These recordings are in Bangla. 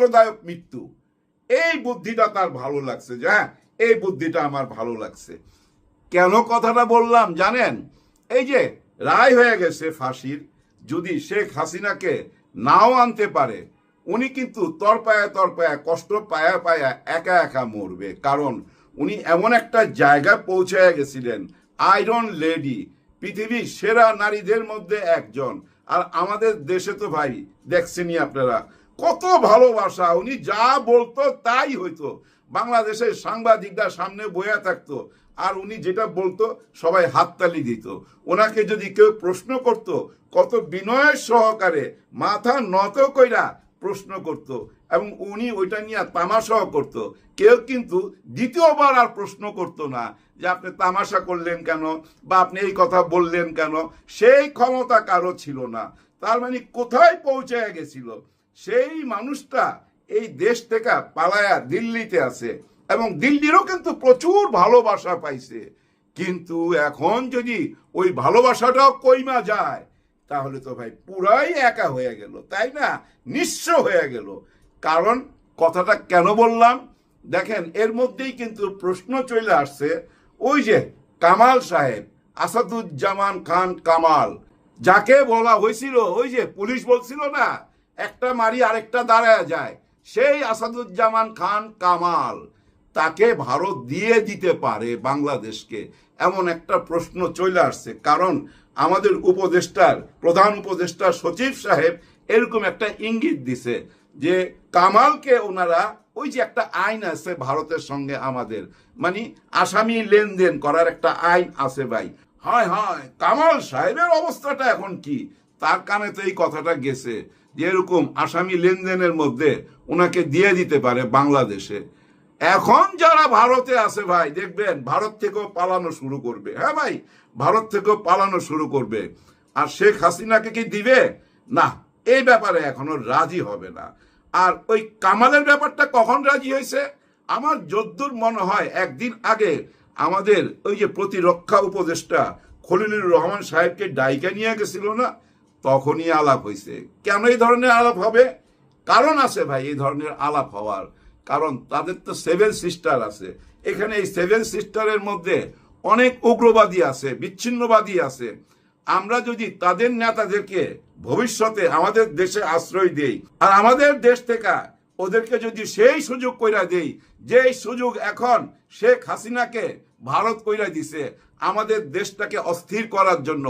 কষ্টদায়ক মৃত্যু। এই বুদ্ধিটা তার ভালো লাগছে যে হ্যাঁ, এই বুদ্ধিটা আমার ভালো লাগছে। কেন কথাটা বললাম জানেন? এই যে রায় হয়ে গেছে ফাঁসির, যদি শেখ হাসিনাকে নাও আনতে পারে, উনি কিন্তু তরপায়া তরপায়া কষ্ট পায়া পায়া একা একা মরবে। কারণ উনি এমন একটা জায়গায় পৌঁছায় গেছিলেন, আয়রন লেডি, পৃথিবীর সেরা নারীদের মধ্যে একজন। আর আমাদের দেশে তো ভাই দেখছেনই আপনারা, কত ভালোবাসা, উনি যা বলতো তাই হইতো। বাংলাদেশের সাংবাদিকরা সামনে বইয়া থাকতো, আর উনি যেটা বলতো সবাই হাততালি দিত। ওনাকে যদি কেউ প্রশ্ন করত, কত বিনয়ের সহকারে মাথা নত কইরা প্রশ্ন করত, এবং উনি ওইটা নিয়ে তামাশাও করত। কেউ কিন্তু দ্বিতীয়বার আর প্রশ্ন করত না যে আপনি তামাশা করলেন কেন, বা আপনি এই কথা বললেন কেন। সেই ক্ষমতা কারো ছিল না। তার মানে কোথায় পৌঁছায় গেছিল? সেই মানুষটা এই দেশ থেকে পালায়া দিল্লিতে আছে, এবং দিল্লিরও কিন্তু প্রচুর ভালোবাসা পাইছে। কিন্তু এখন যদি ওই ভালোবাসাটাও কইমা যায়, তাহলে তো ভাই পুরাই একা হয়ে গেল, তাই না? নিঃস্ব হয়ে গেল। কারণ কথাটা কেন বললাম দেখেন, এর মধ্যেই কিন্তু প্রশ্ন চলে আসছে, ওই যে কামাল সাহেব, আসাদুজ্জামান খান কামাল, যাকে বলা হয়েছিল, ওই যে পুলিশ বলছিল না একটা মারি আরেকটা দাঁড়ায় যায়, সেই আসাদুজ্জামান খান কামাল, তাকে ভারত দিয়ে দিতে পারে বাংলাদেশকে, এমন একটা প্রশ্ন চলে আসছে। কারণ আমাদের উপদেষ্টার, প্রধান উপদেষ্টা সচিব সাহেব এরকম একটা ইঙ্গিত দিছে যে কামালকে ওনারা, ওই যে একটা আইন আছে ভারতের সঙ্গে আমাদের, মানে আসামি লেনদেন করার একটা আইন আছে ভাই। হয় হয়, কামাল সাহেবের অবস্থাটা এখন কি? তার কানে তো এই কথাটা গেছে যে এরকম আসামি লেনদেনের মধ্যে ওনাকে দিয়ে দিতে পারে বাংলাদেশে। এখন যারা ভারতে আছে ভাই, দেখবেন ভারত থেকেও পালানো শুরু করবে। হ্যাঁ ভাই, ভারত থেকেও পালানো শুরু করবে। আর শেখ হাসিনাকে কি দিবে? না, এই ব্যাপারে এখনো রাজি হবে না। আর ওই কামালের ব্যাপারটা কখন রাজি হয়েছে? আমার যদ্দূর মনে হয় একদিন আগে আমাদের ওই যে প্রতিরক্ষা উপদেষ্টা খলিলুর রহমান সাহেবকে ডাইকা নিয়ে গেছিল না, তখনই আলাপ হয়েছে। কেন এই ধরনের আলাপ হবে? কারণ আছে ভাই এই ধরনের আলাপ হওয়ার। কারণ তাদের তো 7 সিস্টার আছে। এখানে এই 7 সিস্টারের মধ্যে অনেক উগ্রবাদী আছে, বিচ্ছিন্নবাদী আছে। আমরা যদি তাদের নেতাদেরকে ভবিষ্যতে আমাদের দেশে আশ্রয় দেই, আর আমাদের দেশ থেকে ওদেরকে যদি সেই সুযোগ কইরা দেই, যে সুযোগ এখন শেখ হাসিনাকে ভারত কইরা দিছে আমাদের দেশটাকে অস্থির করার জন্য,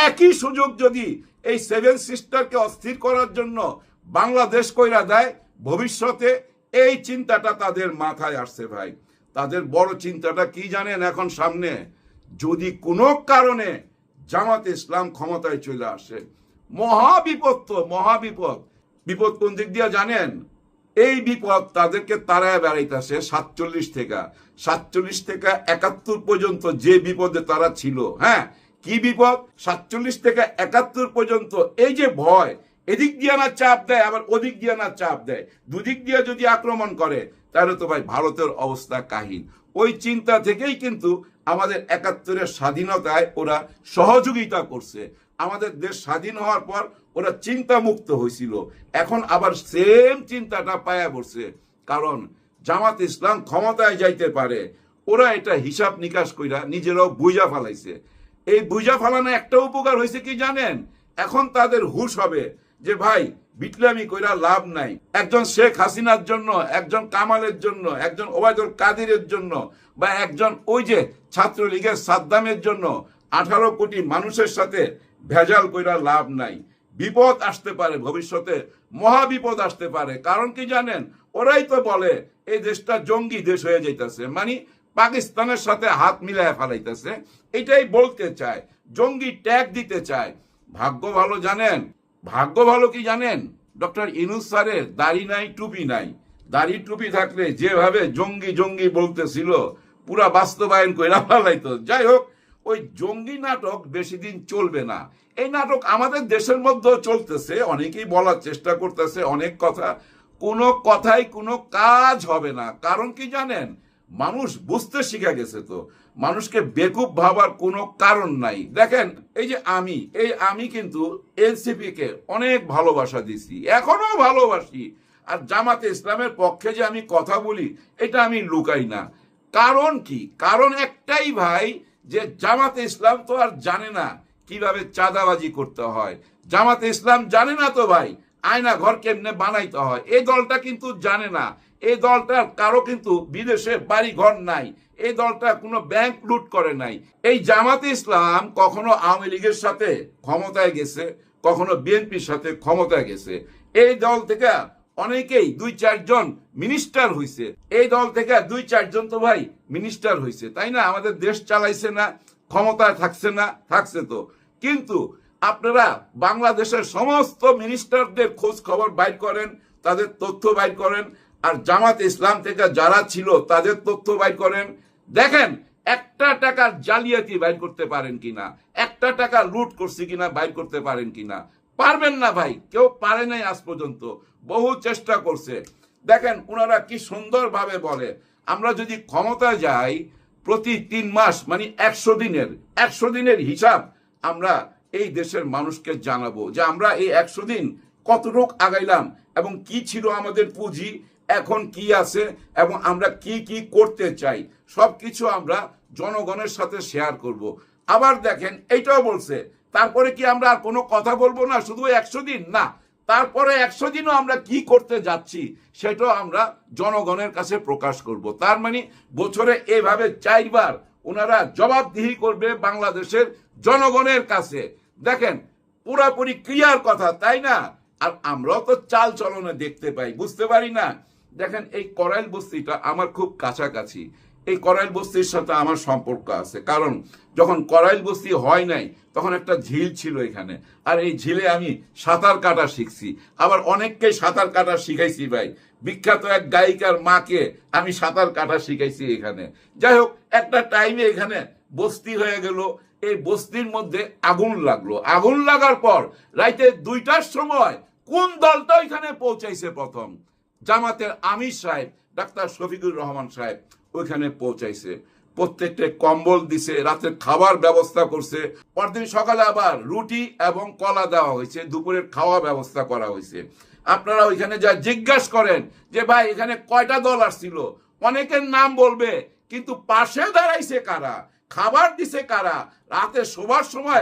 একই সুযোগ যদি এই 7 সিস্টারকে অস্থির করার জন্য বাংলাদেশ কইরা দেয়, ভবিষ্যতে এই চিন্তাটা তাদের মাথায় আসছে ভাই। তাদের বড় চিন্তাটা কি জানেন এখন সামনে? যদি কোনো কারণে জামাত ইসলাম ক্ষমতায় চলে আসে, মহাবিপদ তো মহাবিপদ। বিপদ কোন দিক দিয়ে জানেন? এই বিপদ তাদেরকে তারায় বেড়াইতেছে 47 থেকে 71 পর্যন্ত যে বিপদে তারা ছিল। হ্যাঁ, কি বিপদ? 47 থেকে 71 পর্যন্ত এই যে ভয়, এদিক দিয়ে না চাপ দেয়, আবার ওদিক দিয়ে না চাপ দেয়, দুদিক দিয়ে যদি আক্রমণ করে, তাহলে তো ভাই ভারতের অবস্থা কাহিল। ওই চিন্তা থেকেই কিন্তু আমাদের 71-এর স্বাধীনতায় ওরা সহযোগিতা করছে। আমাদের দেশ স্বাধীন হওয়ার পর ওরা চিন্তা মুক্ত হয়েছিল, এখন আবার সেম চিন্তাটা পায়া পড়ছে। কারণ জামাত ইসলাম ক্ষমতায় যাইতে পারে, ওরা এটা হিসাব নিকাশ কইরা নিজেরাও বুঝা ফেলাইছে। এই বুঝা ফেলানো একটা উপকার হয়েছে কি জানেন? এখন তাদের হুশ হবে যে ভাই বিটলামি কইরা লাভ নাই। একজন শেখ হাসিনার জন্য, একজন কামালের জন্য, একজন ওবায়দুল কাদিরের জন্য, বা একজন ওই যে ছাত্রলীগের সাদ্দামের জন্য 18 কোটি মানুষের সাথে ভেজাল কইরা লাভ নাই। বিপদ আসতে পারে ভবিষ্যতে, মহাবিপদ আসতে পারে। কারণ কি জানেন? ওরাই তো বলে এই দেশটা জঙ্গি দেশ হয়ে যাইতেছে, মানে পাকিস্তানের সাথে হাত মিলায় ফেলাইতেছে, এটাই বলতে চায়, জঙ্গি ট্যাগ দিতে চায়। ভাগ্য ভালো জানেন, ভাগ্য ভালো কি জানেন? ডক্টর ইউনূস স্যারের দাড়ি নাই, টুপি নাই। দাড়ি টুপি থাকলে যেভাবে জঙ্গি জঙ্গি বলতেছিল, পুরা বাস্তবায়ন কইরা ফেলাইতো। যাই হোক, ওই জঙ্গি নাটক বেশি দিন চলবে না। এই নাটক আমাদের দেশের মধ্যেও চলতেছে, অনেকেই বলার চেষ্টা করতেছে অনেক কথা, কোনো কথাই কোনো কাজ হবে না। কারণ কি জানেন? মানুষ বুঝতে শিখে গেছে, তো মানুষকে বেকুব ভাবার কোনো কারণ নাই। দেখেন, এই যে আমি কিন্তু এনসিপি কে অনেক ভালোবাসা দিছি, এখনো ভালোবাসি। আর জামাতে ইসলামের পক্ষে যে আমি কথা বলি এটা আমি লুকাই না। কারণ কি? কারণ একটাই ভাই, যে জামাতে ইসলাম তো আর জানে না কিভাবে চাঁদাবাজি করতে হয়। জামাতে ইসলাম জানে না তো ভাই আয়না ঘর কেমনে বানাইতে হয়। এই দলটা কিন্তু জানে না। এই দলটার কারো কিন্তু বিদেশে বাড়ি ঘর নাই। এই দলটা কোনো ব্যাংক লুট করে নাই। এই জামাতে ইসলাম কখনো আওয়ামী লীগের সাথে ক্ষমতায় গেছে, কখনো বিএনপির সাথে ক্ষমতায় গেছে। এই দল থেকে অনেকেই 2-4 জন মিনিস্টার হইছে। এই দল থেকে 2-4 জন তো ভাই মিনিস্টার হইছে, তাই না? আমাদের দেশ চালাইছে না, ক্ষমতায় থাকছে না? থাকছে তো। কিন্তু আপনারা বাংলাদেশের সমস্ত মিনিস্টারদের খোঁজ খবর বাইর করেন, তাদের তথ্য বাইর করেন, আর জামাত ইসলাম থেকে যারা ছিল তাদের তথ্য বাইর করেন। দেখেন একটা টাকার জালিয়াতি বাইর করতে পারেন কিনা, একটা টাকা লুট করছে কিনা বাইর করতে পারেন কিনা। পারবেন না ভাই, কেউ পারে নাই আজ পর্যন্ত। বহু চেষ্টা করছে। দেখেন ওনারা কি সুন্দরভাবে বলে, আমরা যদি ক্ষমতায় যাই প্রতি 3 মাস মানে 100 দিনের হিসাব আমরা এই দেশের মানুষকে জানাবো, যে আমরা এই 100 দিন কতটুকু আগাইলাম এবং কি ছিল আমাদের পুঁজি, এখন কি আছে এবং আমরা কি কি করতে চাই, সবকিছু আমরা জনগণের সাথে শেয়ার করব। আবার দেখেন এইটাও বলছে, তারপরে কি আমরা আর কোনো কথা বলবো না, শুধু 100 দিন না, তারপরে 100 দিনও আমরা কি করতে যাচ্ছি সেটাও আমরা জনগণের কাছে প্রকাশ করব। তার মানে বছরে এইভাবে 4 বার ওনারা জবাবদিহি করবে বাংলাদেশের জনগণের কাছে। দেখেন পুরাপুরি ক্লিয়ার কথা, তাই না? আর আমরাও তো চাল চলনে দেখতে পাই, বুঝতে পারি না? দেখেন এই করাইল বস্তিটা আমার খুব কাছাকাছি। এই করাইল বস্তির সাথে আমার সম্পর্ক আছে, কারণ যখন করাইল বস্তি হয় নাই তখন একটা ঝিল ছিল এখানে, আর এই ঝিলে আমি সাঁতার কাটা শিখছি, আবার অনেককে সাঁতার কাটা শিখাইছি ভাই। বিখ্যাত এক গায়িকার মাকে আমি সাঁতার কাটা শিখাইছি এখানে। যাই হোক, একটা টাইমে এখানে বস্তি হয়ে গেল। এই বস্তির মধ্যে আগুন লাগলো। আগুন লাগার পর রাইতে 2টার সময় কোন দলটা এখানে পৌঁছাইছে? প্রথম জামাতের আমির সাহেব ডাক্তার শফিকুর রহমান সাহেব ওইখানে পৌঁছাইছে। প্রত্যেকটা কম্বল দিছে, রাতের খাবার ব্যবস্থা করছে। পরদিন সকালে আবার রুটি এবং কলা দেওয়া হয়েছে, দুপুরের খাওয়া ব্যবস্থা করা হয়েছে। আপনারা ওইখানে যা জিজ্ঞাসা করেন যে ভাই এখানে কয়টা দল আসছিল, অনেকের নাম বলবে, কিন্তু পাশে দাঁড়াইছে কারা, খাবার দিছে কারা, রাতে শোবার সময়